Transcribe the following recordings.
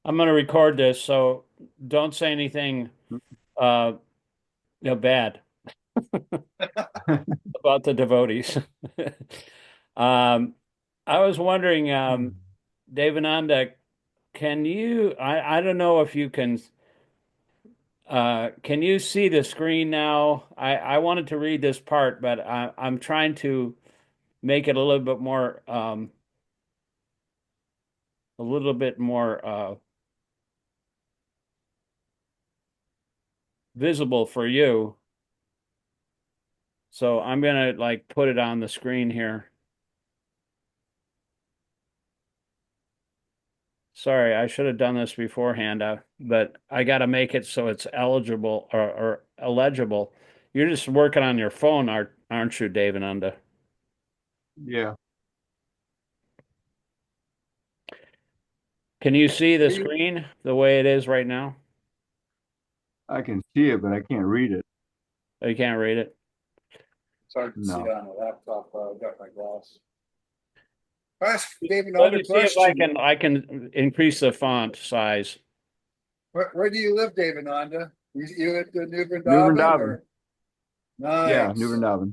I'm going to record this, so don't say anything uh, bad about the devotees. um, I was wondering, Devananda, I don't know if you can you see the screen now? I wanted to read this part, but I'm trying to make it a little bit more visible for you. So I'm gonna like put it on the screen here. Sorry, I should have done this beforehand, but I got to make it so it's eligible or illegible. You're just working on your phone, aren't you, Devananda? Yeah, Can you see the You- screen the way it is right now? I can see it, but I can't read it. Oh, you can't read it. It's hard to see No. on a laptop. I've got my glass. Ask David Let another me see if I question. can increase the font size. Where do you live, David Nanda? You at the New New Vrindaban Vrindavan. or Yeah, New nice? Vrindavan.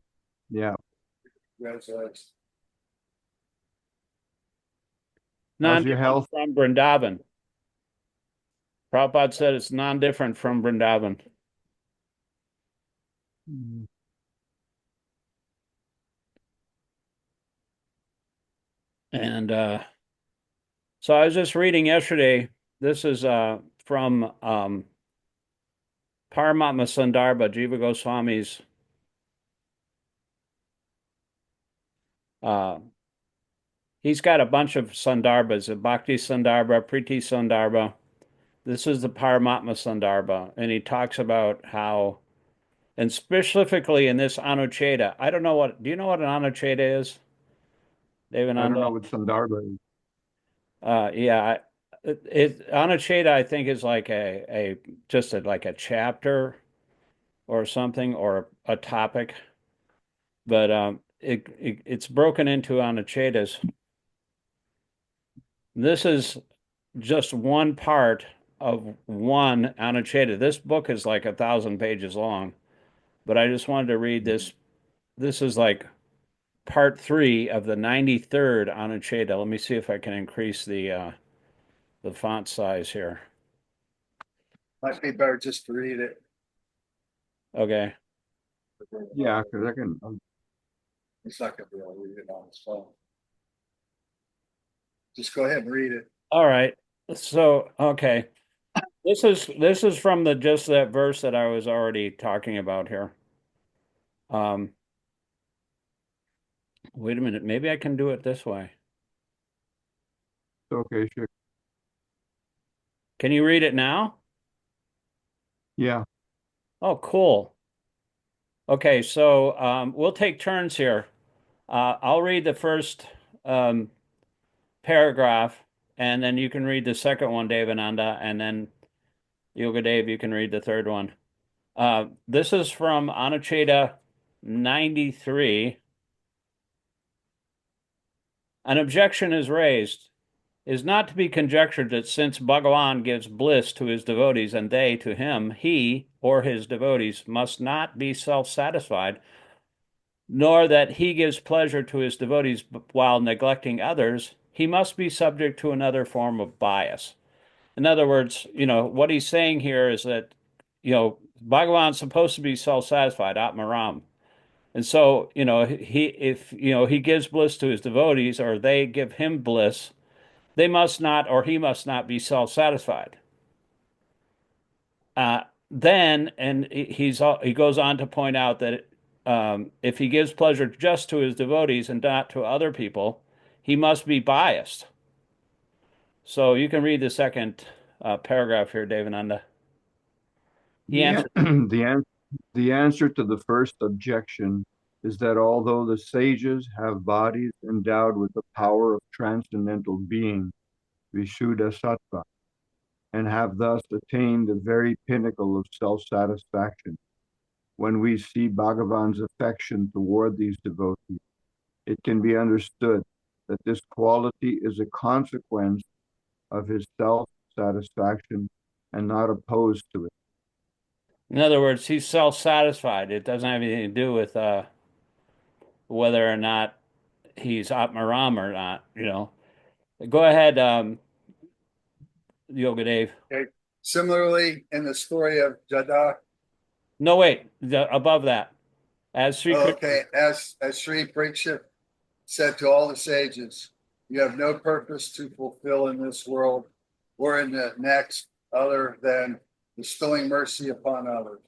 Yeah. Congratulations. Non How's your different health? from Vrindavan. Prabhupada said it's non different from Vrindavan. Mm. And so I was just reading yesterday. This is from Paramatma Sandarbha, Jiva Goswami's uh, he's got a bunch of Sandarbhas, a Bhakti Sandarbha, Priti Sandarbha. This is the Paramatma Sandarbha, and he talks about how, and specifically in this Anuccheda, I don't know do you know what an Anuccheda is, I don't Devananda? know what Sandarbha is. Yeah, Anuccheda, I think, is like like a chapter or something or a topic, but it's broken into Anucchedas. This is just one part of one Anuccheda. This book is like 1,000 pages long, but I just wanted to read this. This is like part three of the 93rd Anuccheda. Let me see if I can increase the font size here. Might be better just to read it. Okay. Yeah, because I can. He's not going to be able to read it on his phone. Just go ahead and read it. All right. So, okay. This is from the just that verse that I was already talking about here. Um, Wait a minute. Maybe I can do it this way. Okay, sure. Can you read it now? Yeah. Oh, cool. Okay, so we'll take turns here. I'll read the first um, paragraph, and then you can read the second one, Devananda, and then Yoga Dave, you can read the third one. This is from Anuccheda 93. An objection is raised. It is not to be conjectured that since Bhagavan gives bliss to his devotees and they to him, he or his devotees must not be self-satisfied, nor that he gives pleasure to his devotees while neglecting others, he must be subject to another form of bias. In other words, what he's saying here is that, Bhagavan's supposed to be self-satisfied, Atmaram. And so, if, he gives bliss to his devotees or they give him bliss, they must not, or he must not be self-satisfied. Then, and he goes on to point out that if he gives pleasure just to his devotees and not to other people, he must be biased. So you can read the second paragraph here, Devananda. He The answers. the an the answer to the first objection is that although the sages have bodies endowed with the power of transcendental being, Vishuddha Sattva, and have thus attained the very pinnacle of self-satisfaction, when we see Bhagavan's affection toward these devotees, it can be understood that this quality is a consequence of his self self-satisfaction and not opposed to it. In other words, he's self-satisfied. It doesn't have anything to do with whether or not he's Atmaram or not, you know. Go ahead, Yoga Dave. Okay. Similarly, in the story of Jada, No, wait, above that. As Sri Krishna, okay, as Sri Parikshit said to all the sages, you have no purpose to fulfill in this world or in the next other than bestowing mercy upon others.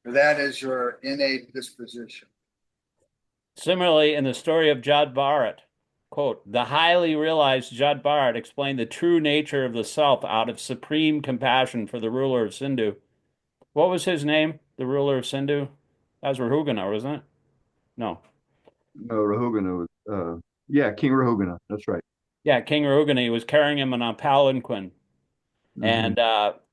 For that is your innate disposition. similarly, in the story of Jad Bharat, quote, the highly realized Jad Bharat explained the true nature of the self out of supreme compassion for the ruler of Sindhu. What was his name, the ruler of Sindhu? That was Rahugana, wasn't it? No. No, Rahugana was, yeah, King Rahugana. That's right. Yeah, King Rahugana, he was carrying him on a palanquin. Hmm. And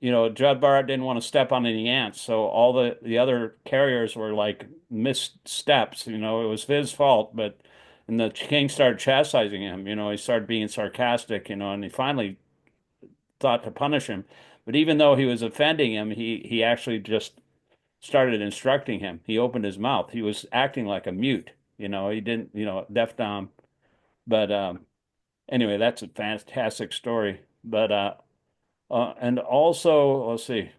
you know, Jad Bharat didn't want to step on any ants, so all the other carriers were like missteps. You know, it was his fault, but and the king started chastising him. You know, he started being sarcastic. You know, and he finally thought to punish him. But even though he was offending him, he actually just started instructing him. He opened his mouth. He was acting like a mute. You know, he didn't. You know, deaf dumb. But anyway, that's a fantastic story. But and also, let's see.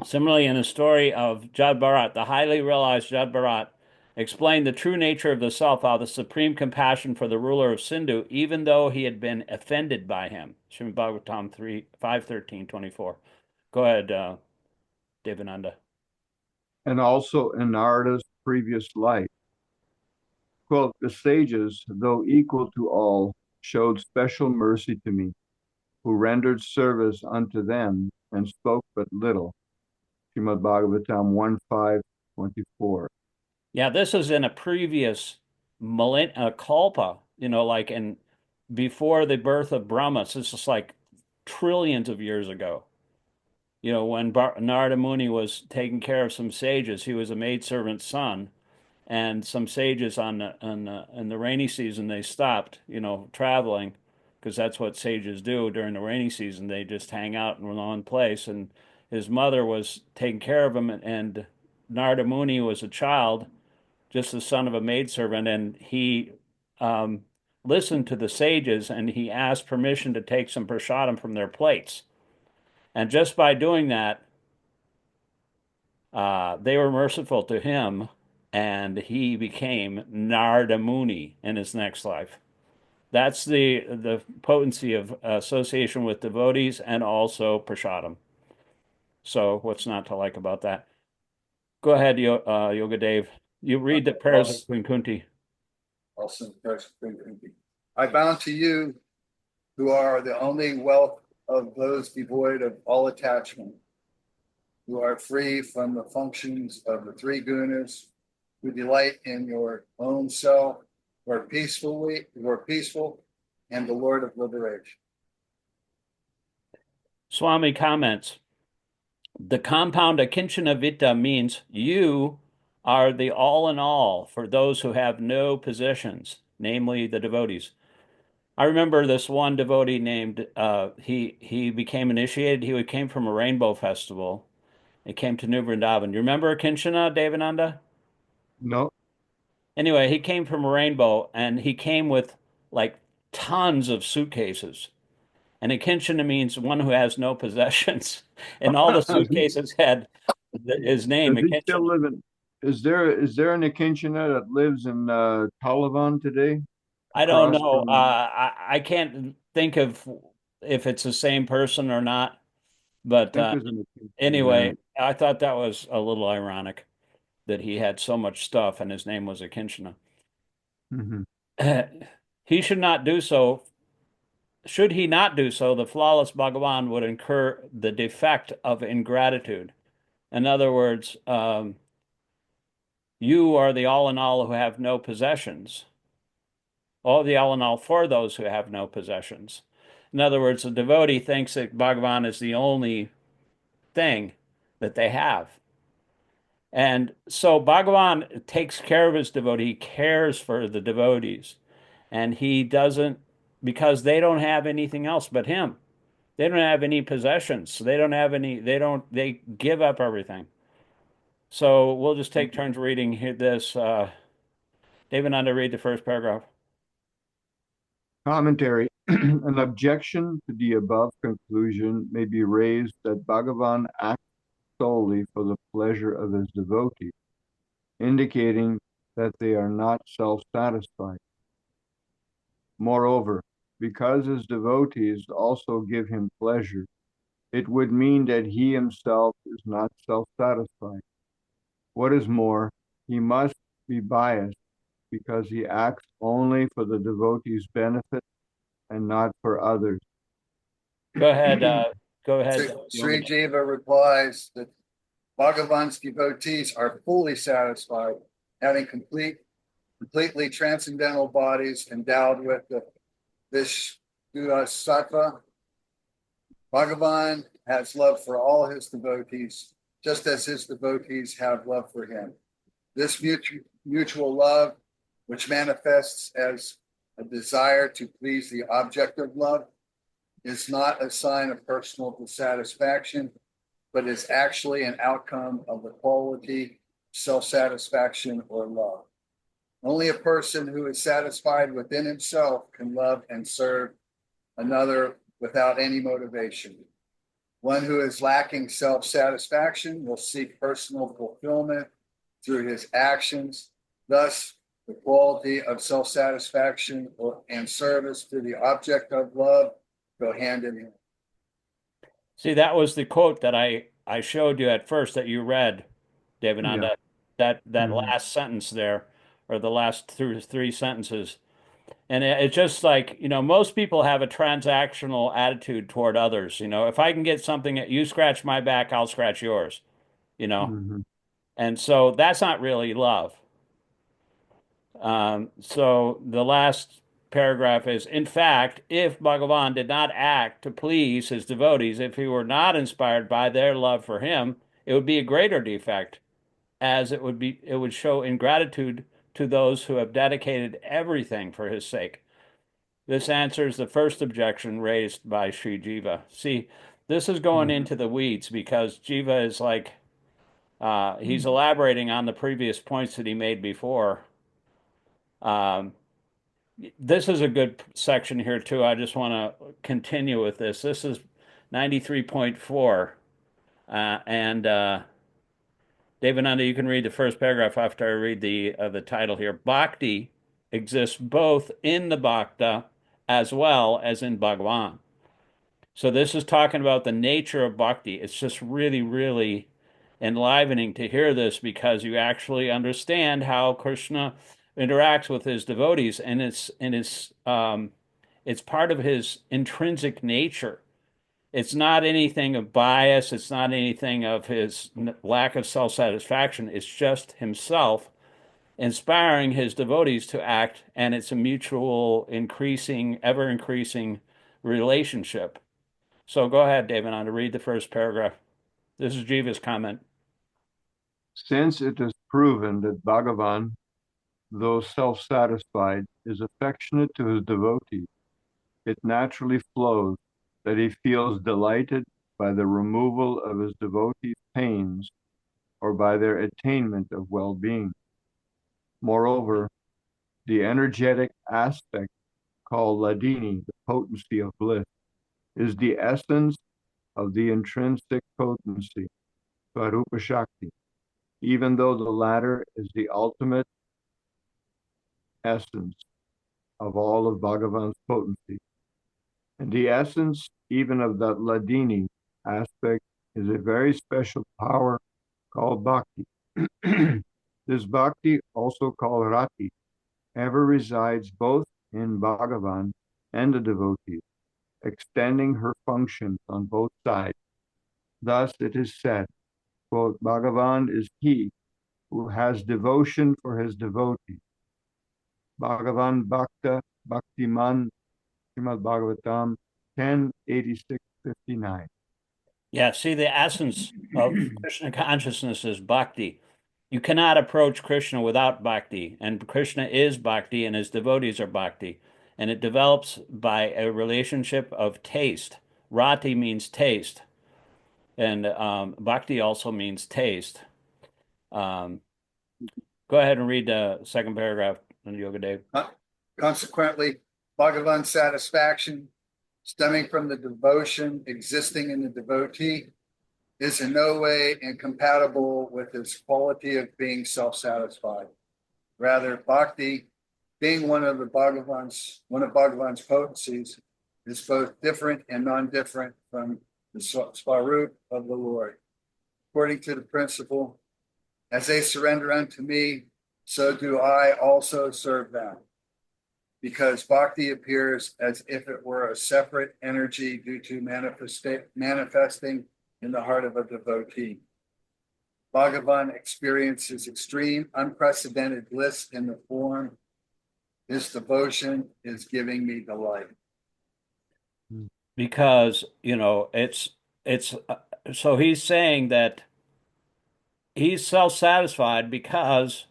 Similarly, in the story of Jad Bharat, the highly realized Jad Bharat explained the true nature of the self out of supreme compassion for the ruler of Sindhu, even though he had been offended by him. Srimad Bhagavatam 3, 5:13-24. Go ahead, Devananda. And also in Narada's previous life. Quote, the sages, though equal to all, showed special mercy to me, who rendered service unto them and spoke but little. Srimad Bhagavatam 1:5-24. Yeah, this is in a previous kalpa, you know, like in before the birth of Brahma. So this is like trillions of years ago. You know, when Narada Muni was taking care of some sages, he was a maidservant's son, and some sages in the rainy season they stopped, you know, traveling, because that's what sages do during the rainy season. They just hang out in one place, and his mother was taking care of him, and Narada Muni was a child, just the son of a maidservant, and he um, listened to the sages, and he asked permission to take some prasadam from their plates. And just by doing that, they were merciful to him, and he became Narada Muni in his next life. That's the potency of association with devotees and also prasadam. So what's not to like about that? Go ahead, Yoga Dave. You read the prayers of Queen Kunti. I bow to you, who are the only wealth of those devoid of all attachment, who are free from the functions of the three gunas, who delight in your own self, who are peaceful, and the Lord of liberation. Swami comments, the compound akinchana vita means you are the all in all for those who have no possessions, namely the devotees. I remember this one devotee named he became initiated. He came from a rainbow festival. He came to New Vrindaban. You remember Kinshana, Devananda? No. Anyway, he came from a rainbow and he came with like tons of suitcases. And a Kinshana means one who has no possessions. And all the suitcases had his name, Does a he still Kinshana. live in? Is there an Akinchana that lives in Taliban today, I don't across know. from? I can't think of if it's the same person or not. I But think there's an Akinchana. anyway, I thought that was a little ironic that he had so much stuff and his name was Akinchana. Yeah. He should not do so. Should he not do so, the flawless Bhagavan would incur the defect of ingratitude. In other words, you are the all in all who have no possessions, all the all in all for those who have no possessions. In other words, the devotee thinks that Bhagavan is the only thing that they have. And so Bhagavan takes care of his devotee, he cares for the devotees, and he doesn't, because they don't have anything else but him. They don't have any possessions. They don't have any, they give up everything. So we'll just take turns reading here this. Devananda, read the first paragraph. Commentary. An objection to the above conclusion may be raised that Bhagavan acts solely for the pleasure of his devotees, indicating that they are not self-satisfied. Moreover, because his devotees also give him pleasure, it would mean that he himself is not self-satisfied. What is more, he must be biased because he acts only for the devotees' benefit and not for others. Go ahead. Go Sri, ahead. Sri Jiva replies that Bhagavan's devotees are fully satisfied, having completely transcendental bodies endowed with the Vishnu-sattva. Bhagavan has love for all his devotees, just as his devotees have love for him. This mutual love, which manifests as a desire to please the object of love, is not a sign of personal dissatisfaction, but is actually an outcome of the quality self-satisfaction or love. Only a person who is satisfied within himself can love and serve another without any motivation. One who is lacking self-satisfaction will seek personal fulfillment through his actions. Thus, the quality of self-satisfaction and service to the object of love go hand in hand. See, that was the quote that I showed you at first that you read, Devananda. Yeah. That Mhm. last sentence there, or the last three sentences. And it's just like, most people have a transactional attitude toward others. If I can get something that you scratch my back, I'll scratch yours, you know. Mhm. And so that's not really love. So the last paragraph is, in fact, if Bhagavan did not act to please his devotees, if he were not inspired by their love for him, it would be a greater defect, as it would show ingratitude to those who have dedicated everything for his sake. This answers the first objection raised by Sri Jiva. See, this is going Mhm. into the weeds because Jiva is like, he's elaborating on the previous points that he made before. Um, this is a good section here too. I just want to continue with this. This is 93.4. And Devananda, you can read the first paragraph after I read the title here. Bhakti exists both in the Bhakta as well as in Bhagavan. So this is talking about the nature of bhakti. It's just really, really enlivening to hear this because you actually understand how Krishna interacts with his devotees, and it's part of his intrinsic nature. It's not anything of bias. It's not anything of his lack of self-satisfaction. It's just himself inspiring his devotees to act, and it's a mutual, increasing, ever increasing relationship. So go ahead, David, on to read the first paragraph. This is Jiva's comment. Since it is proven that Bhagavan, though self-satisfied, is affectionate to his devotees, it naturally flows that he feels delighted by the removal of his devotees' pains or by their attainment of well-being. Moreover, the energetic aspect called Ladini, the potency of bliss, is the essence of the intrinsic potency, Swarupa Shakti, even though the latter is the ultimate essence of all of Bhagavan's potency. And the essence even of that Ladini aspect is a very special power called Bhakti. This Bhakti, also called Rati, ever resides both in Bhagavan and the devotees, extending her functions on both sides. Thus it is said, quote, Bhagavan is he who has devotion for his devotees. Bhagavan Bhakta Bhaktiman Srimad Bhagavatam 10:86-59. Yeah, see, the essence of Krishna consciousness is bhakti. You cannot approach Krishna without bhakti, and Krishna is bhakti, and his devotees are bhakti. And it develops by a relationship of taste, Rati means taste, and bhakti also means taste. Um, Go ahead and read the second paragraph in Yoga Dave. Consequently, Bhagavan satisfaction stemming from the devotion existing in the devotee is in no way incompatible with his quality of being self-satisfied. Rather, bhakti, being one of Bhagavan's potencies, is both different and non-different from the Svarup of the Lord. According to the principle, as they surrender unto me, so do I also serve them. Because bhakti appears as if it were a separate energy due to manifesting in the heart of a devotee. Bhagavan experiences extreme, unprecedented bliss in the form. His devotion is giving me delight. Because, so he's saying that he's self-satisfied because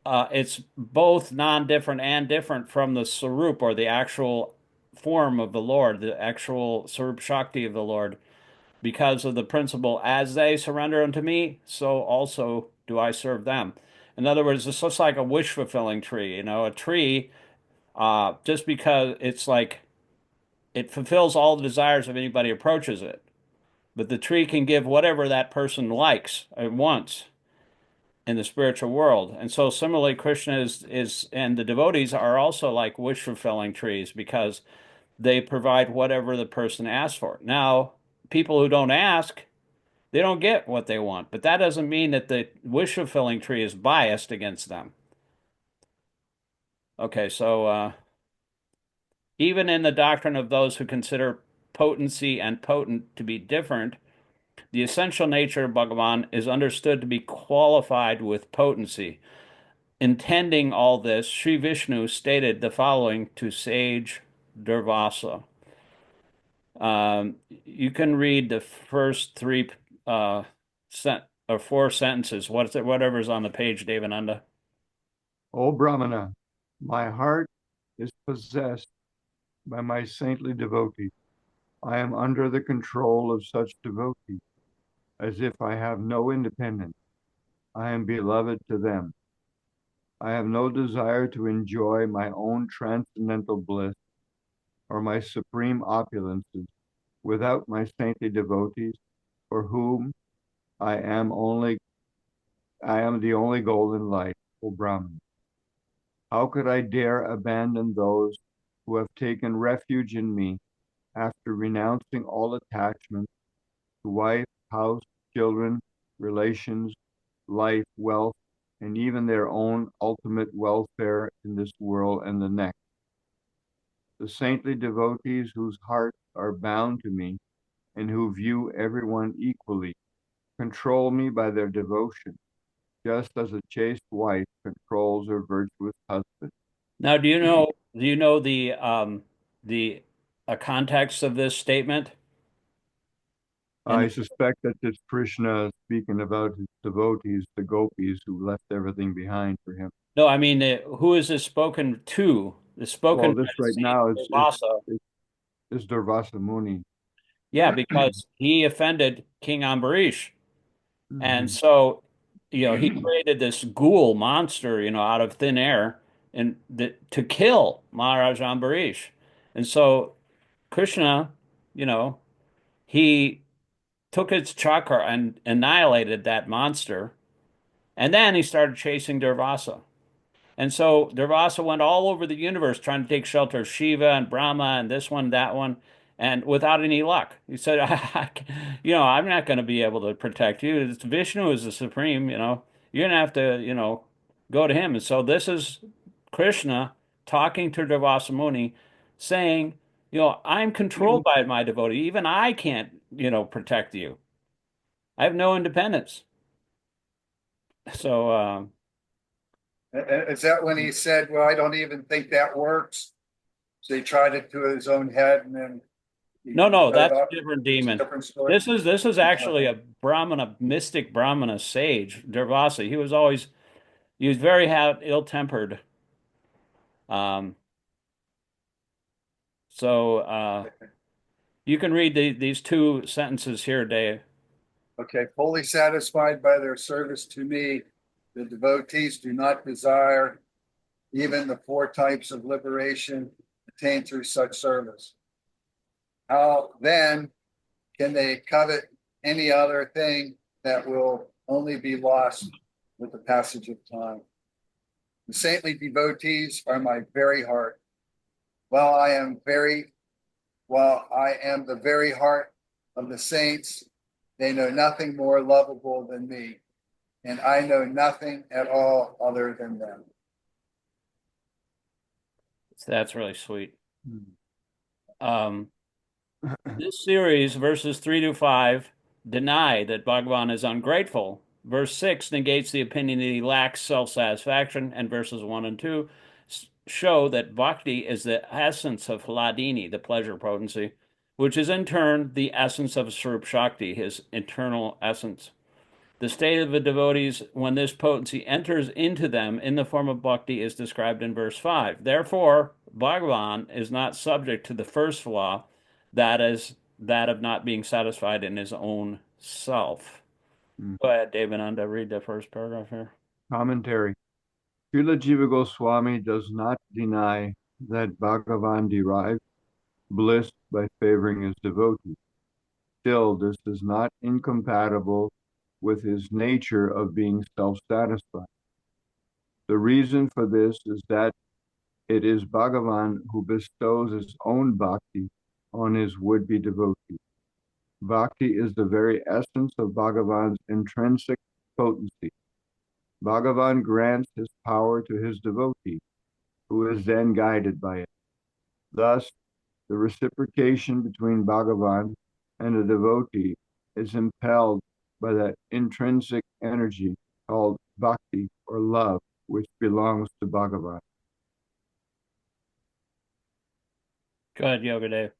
it's both non-different and different from the Sarup, or the actual form of the Lord, the actual Sarup Shakti of the Lord, because of the principle, as they surrender unto me, so also do I serve them. In other words, it's just like a wish-fulfilling tree. A tree, just because it's like it fulfills all the desires of anybody who approaches it. But the tree can give whatever that person likes or wants in the spiritual world. And so similarly, Krishna is and the devotees are also like wish fulfilling trees, because they provide whatever the person asks for. Now, people who don't ask, they don't get what they want, but that doesn't mean that the wish fulfilling tree is biased against them. Okay, so even in the doctrine of those who consider potency and potent to be different, the essential nature of Bhagavan is understood to be qualified with potency. Intending all this, Sri Vishnu stated the following to sage Durvasa. You can read the first three or four sentences, whatever's on the page, Devananda. O Brahmana, my heart is possessed by my saintly devotees. I am under the control of such devotees, as if I have no independence. I am beloved to them. I have no desire to enjoy my own transcendental bliss or my supreme opulences without my saintly devotees, for whom I am the only golden light, O Brahman. How could I dare abandon those who have taken refuge in me after renouncing all attachments to wife, house, children, relations, life, wealth, and even their own ultimate welfare in this world and the next? The saintly devotees whose hearts are bound to me and who view everyone equally control me by their devotion, just as a chaste wife controls her virtuous husband. Now, do you know the context of this statement? I And suspect that it's Krishna speaking about his devotees, the gopis, who left everything behind for him. no, I mean, who is this spoken to? It's spoken Well, by this the right sage now Durvasa. is Durvasa Muni. Yeah, because he offended King Ambarish. And Mhm. so, he created this ghoul monster, out of thin air, and to kill Maharaj Ambarish. And so Krishna, you know, he took its chakra and annihilated that monster. And then he started chasing Durvasa. And so Durvasa went all over the universe trying to take shelter of Shiva and Brahma and this one, that one, and without any luck. He said, I'm not going to be able to protect you. Vishnu is the supreme, you're going to have to, go to him. And so this is Krishna talking to Durvasa Muni, saying, I'm controlled by my devotee. Even I can't, protect you. I have no independence. So, Is that when he said, well, I don't even think that works? So he tried it to his own head and then he no, cut it that's off. a different It's a demon. different story. This is actually a Brahmana, mystic Brahmana sage, Durvasa. He was very ill-tempered. Um, so You can read these two sentences here, Dave. Okay, fully satisfied by their service to me, the devotees do not desire even the four types of liberation attained through such service. How then can they covet any other thing that will only be lost with the passage of time? The saintly devotees are my very heart. While I am the very heart of the saints, they know nothing more lovable than me, and I know nothing at all other than them. That's really sweet. Hmm. This series, verses 3 to 5, deny that Bhagavan is ungrateful. Verse 6 negates the opinion that he lacks self-satisfaction, and verses 1 and 2 show that bhakti is the essence of hladini, the pleasure potency, which is in turn the essence of Swarup Shakti, his eternal essence. The state of the devotees when this potency enters into them in the form of bhakti is described in verse 5. Therefore, Bhagavan is not subject to the first law, that is, that of not being satisfied in his own self. Go ahead, Devananda, read the first paragraph here. Commentary. Srila Jiva Goswami does not deny that Bhagavan derives bliss by favoring his devotees. Still, this is not incompatible with his nature of being self-satisfied. The reason for this is that it is Bhagavan who bestows his own bhakti on his would-be devotees. Bhakti is the very essence of Bhagavan's intrinsic potency. Bhagavan grants his power to his devotee, who is then guided by it. Thus, the reciprocation between Bhagavan and a devotee is impelled by that intrinsic energy called bhakti or love, which belongs to Bhagavan. Go ahead, Yoga Dave.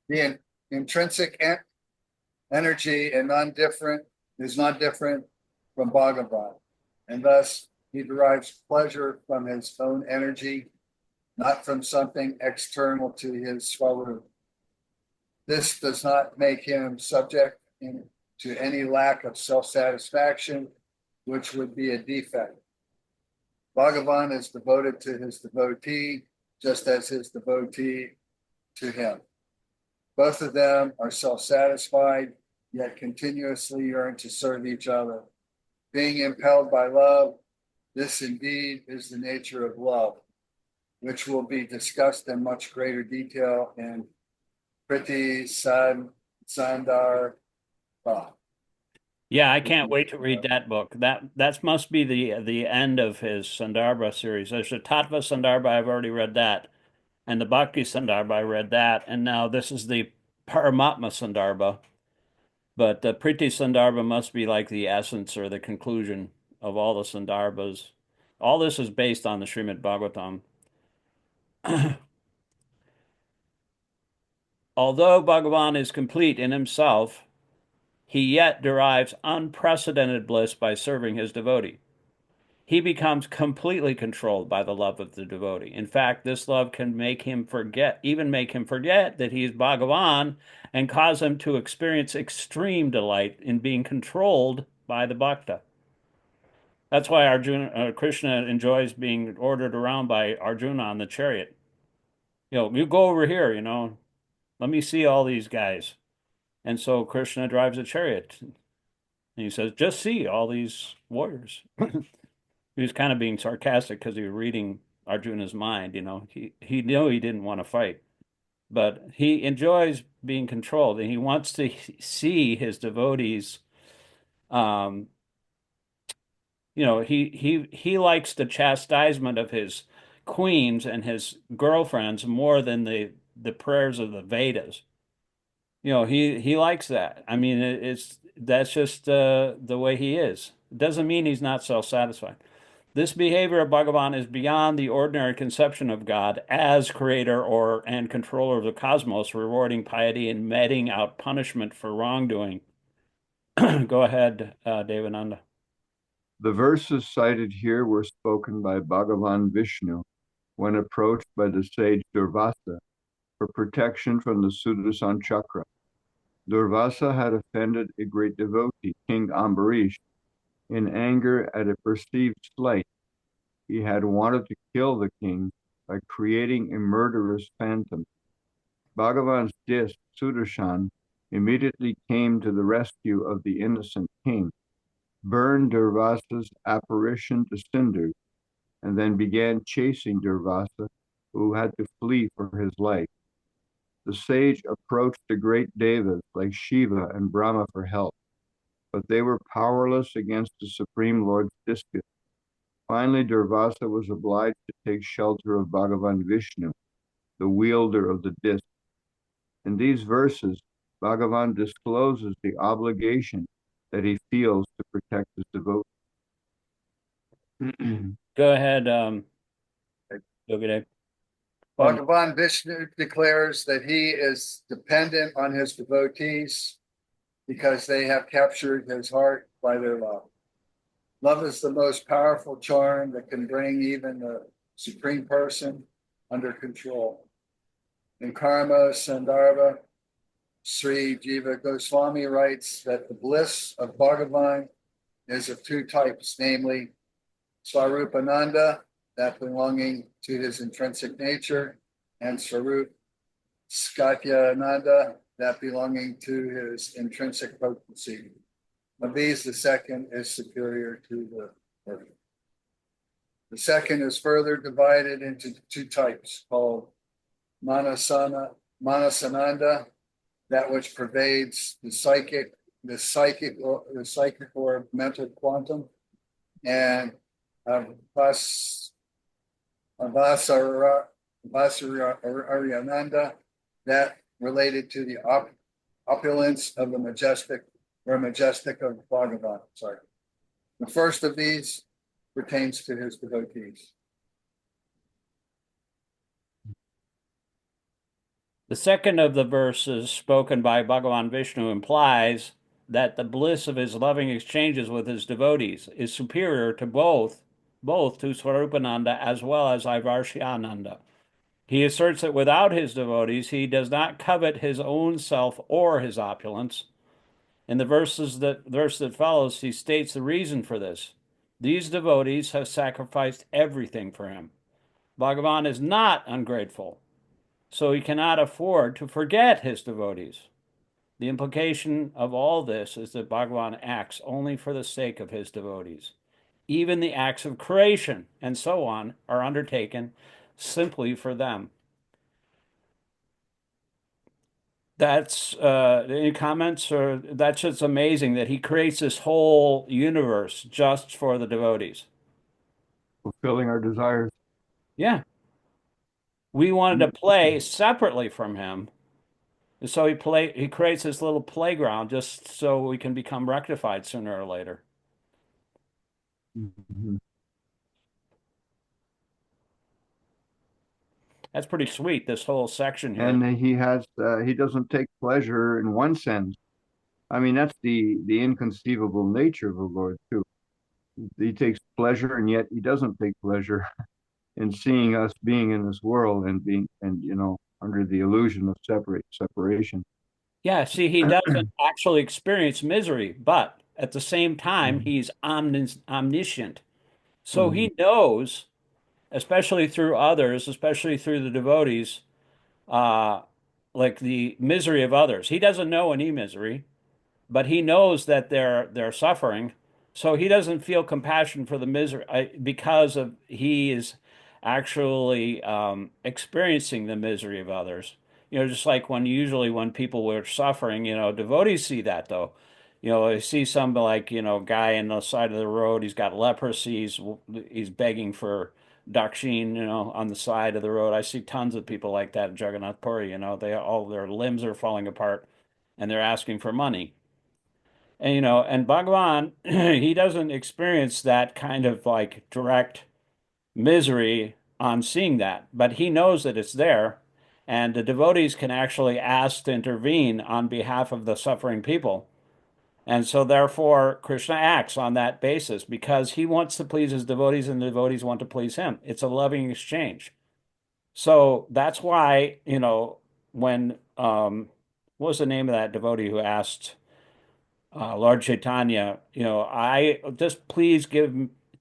The intrinsic energy is not different from Bhagavan, and thus he derives pleasure from his own energy, not from something external to his Swarup. This does not make him subject to any lack of self-satisfaction, which would be a defect. Bhagavan is devoted to his devotee, just as his devotee to him. Both of them are self-satisfied, yet continuously yearn to serve each other. Being impelled by love, this indeed is the nature of love, which will be discussed in much greater detail in Priti Sandarbha. Yeah, I can't wait to read that book. That must be the end of his Sandarbha series. There's the Tattva Sandarbha, I've already read that, and the Bhakti Sandarbha, I read that, and now this is the Paramatma Sandarbha. But the Priti Sandarbha must be like the essence or the conclusion of all the Sandarbhas. All this is based on the Srimad Bhagavatam. Although Bhagavan is complete in himself, he yet derives unprecedented bliss by serving his devotee. He becomes completely controlled by the love of the devotee. In fact, this love can make him forget that he is Bhagavan and cause him to experience extreme delight in being controlled by the bhakta. That's why Krishna enjoys being ordered around by Arjuna on the chariot. You go over here, let me see all these guys. And so Krishna drives a chariot. And he says, just see all these warriors. He was kind of being sarcastic because he was reading Arjuna's mind. He knew he didn't want to fight, but he enjoys being controlled, and he wants to see his devotees. He likes the chastisement of his queens and his girlfriends more than the prayers of the Vedas. He likes that. I mean, that's just the way he is. It doesn't mean he's not self-satisfied. This behavior of Bhagavan is beyond the ordinary conception of God as creator and controller of the cosmos, rewarding piety and meting out punishment for wrongdoing. Go ahead, Devananda. The verses cited here were spoken by Bhagavan Vishnu when approached by the sage Durvasa for protection from the Sudarsana chakra. Durvasa had offended a great devotee, King Ambarish. In anger at a perceived slight, he had wanted to kill the king by creating a murderous phantom. Bhagavan's disc, Sudarshan, immediately came to the rescue of the innocent king, burned Durvasa's apparition to cinders, and then began chasing Durvasa, who had to flee for his life. The sage approached the great devas like Shiva and Brahma for help, but they were powerless against the Supreme Lord's discus. Finally, Durvasa was obliged to take shelter of Bhagavan Vishnu, the wielder of the disc. In these verses, Bhagavan discloses the obligation that he feels to protect his devotees. Go ahead, Yogi. Bhagavan Vishnu declares that he is dependent on his devotees because they have captured his heart by their love. Love is the most powerful charm that can bring even the Supreme Person under control. In Karma Sandarbha, Sri Jiva Goswami writes that the bliss of Bhagavan is of two types, namely Swarupananda, that belonging to his intrinsic nature, and Swarup Skatyananda, that belonging to his intrinsic potency. Of these, the second is superior to the first. The second is further divided into two types called Manasananda, that which pervades the psychic or mental quantum, and Vasaryananda, that related to the opulence of the majestic of Bhagavan. Sorry. The first of these pertains to his devotees. The second of the verses spoken by Bhagavan Vishnu implies that the bliss of his loving exchanges with his devotees is superior to both to Swarupananda as well as Ivarshananda. He asserts that without his devotees, he does not covet his own self or his opulence. In the verse that follows, he states the reason for this. These devotees have sacrificed everything for him. Bhagavan is not ungrateful, so he cannot afford to forget his devotees. The implication of all this is that Bhagavan acts only for the sake of his devotees. Even the acts of creation and so on are undertaken simply for them. That's any comments? Or that's just amazing that he creates this whole universe just for the devotees. Fulfilling our desires. Yeah. We wanted to play separately from him. So he creates this little playground just so we can become rectified sooner or later. Mm-hmm. That's pretty sweet, this whole section here. And he doesn't take pleasure in one sense. I mean, that's the inconceivable nature of the Lord too. He takes pleasure, and yet he doesn't take pleasure in seeing us being in this world and being under the illusion of separation. Yeah, see, he doesn't actually experience misery, but at the same time, he's omniscient. So he knows, especially through others, especially through the devotees, like the misery of others. He doesn't know any misery, but he knows that they're suffering. So he doesn't feel compassion for the misery because of he is actually experiencing the misery of others. Just like when people were suffering, devotees see that though. They see some like, guy on the side of the road, he's got leprosy, he's begging for dakshin, on the side of the road. I see tons of people like that in Jagannath Puri, all their limbs are falling apart and they're asking for money. And Bhagavan, he doesn't experience that kind of like direct misery on seeing that, but he knows that it's there, and the devotees can actually ask to intervene on behalf of the suffering people. And so therefore, Krishna acts on that basis because he wants to please his devotees and the devotees want to please him. It's a loving exchange. So that's why, when what was the name of that devotee who asked Lord Chaitanya, I just please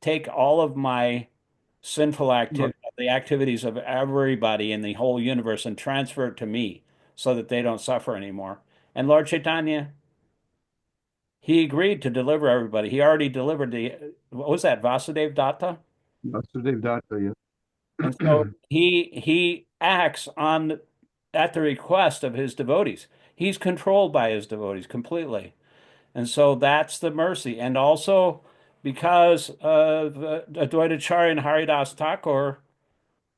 take all of my sinful Look, the activities of everybody in the whole universe and transfer it to me so that they don't suffer anymore. And Lord Chaitanya, he agreed to deliver everybody. He already delivered what was that, Vasudev Datta? Vasudeva Datta, yes. And so he acts on at the request of his devotees. He's controlled by his devotees completely. And so that's the mercy. And also because of Advaitacharya and Haridas Thakur,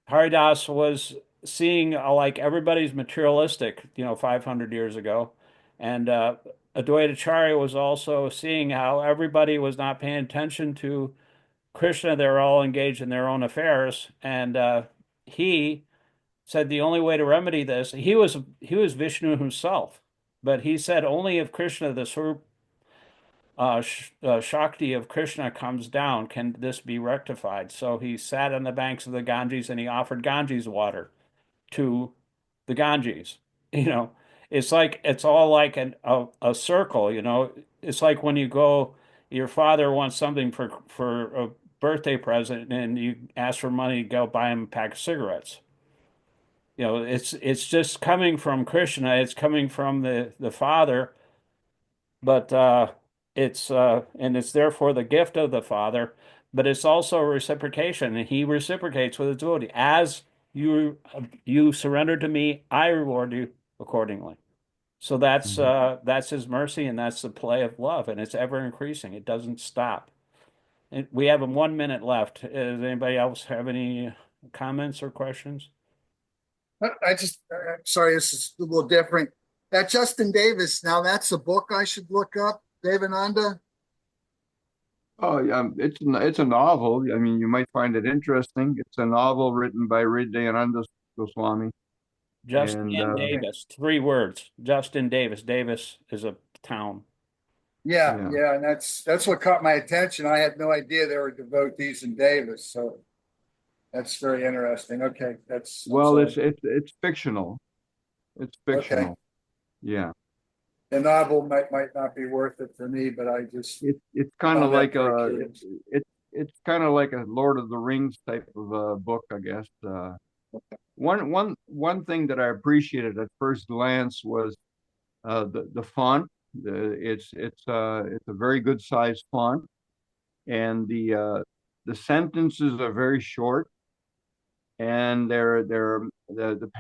Haridas was seeing like everybody's materialistic, 500 years ago. And Advaitacharya was also seeing how everybody was not paying attention to Krishna. They're all engaged in their own affairs. And he said the only way to remedy this, he was Vishnu himself, but he said only if Krishna, the Shakti of Krishna comes down, can this be rectified. So he sat on the banks of the Ganges and he offered Ganges water to the Ganges. You know, it's all like a circle. It's like when you go, your father wants something for a birthday present, and you ask for money to go buy him a pack of cigarettes. It's just coming from Krishna. It's coming from the Father, but it's therefore the gift of the Father, but it's also a reciprocation, and He reciprocates with His devotee. As you surrender to me, I reward you accordingly. So that's His mercy, and that's the play of love, and it's ever increasing. It doesn't stop. And we have 1 minute left. Does anybody else have any comments or questions? Sorry, this is a little different. That Justin Davis, now that's a book I should look up, Devananda. Oh, yeah, it's a novel. I mean, you might find it interesting. It's a novel written by Hridayananda Goswami, and Justin Davis, 3 words. Justin Davis. Davis is a town. Yeah, yeah. yeah, and that's what caught my attention. I had no idea there were devotees in Davis, so that's very interesting. Okay, I'm Well, sorry. it's fictional. It's Okay, fictional. Yeah. the novel might not be worth it for me, but I just It's kind of found that like very curious. it's kind of like a Lord of the Rings type of book, I guess. One thing that I appreciated at first glance was the font. It's a very good sized font, and the sentences are very short, and they're the